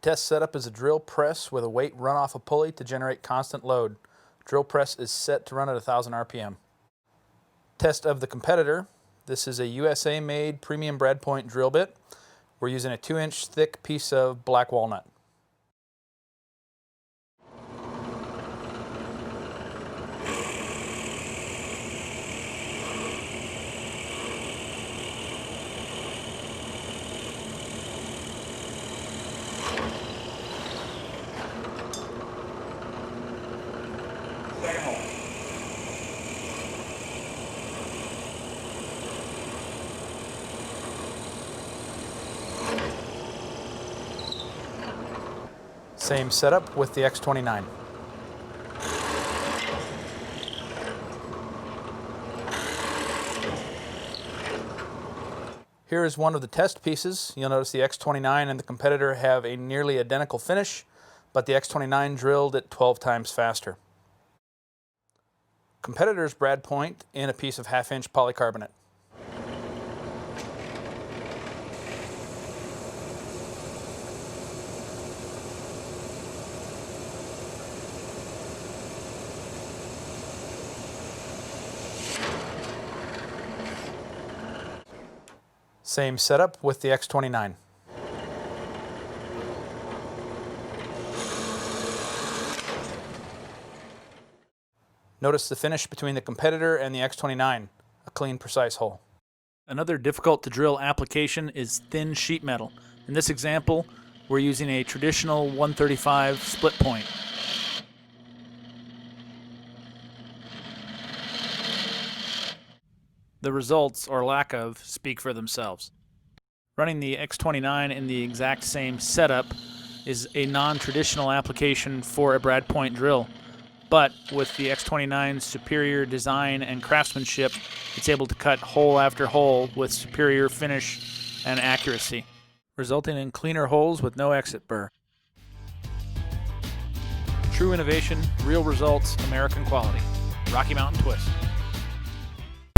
test setup is a drill press with a weight run off a pulley to generate constant load. Drill press is set to run at 1,000 RPM. Test of the competitor. This is a USA made premium brad point drill bit. We're using a 2-inch thick piece of black walnut. Same setup with the X29. Here is one of the test pieces. You'll notice the X29 and the competitor have a nearly identical finish, but the X29 drilled it 12 times faster. Competitor's brad point in a piece of 1/2-inch polycarbonate. Same setup with the X29. Notice the finish between the competitor and the X29, a clean, precise hole. Another difficult to drill application is thin sheet metal. In this example, we're using a traditional 135 split point. The results, or lack of, speak for themselves. Running the X29 in the exact same setup is a non-traditional application for a brad point drill. But with the X29's superior design and craftsmanship, it's able to cut hole after hole with superior finish and accuracy, resulting in cleaner holes with no exit burr. True innovation, real results, American quality. Rocky Mountain Twist.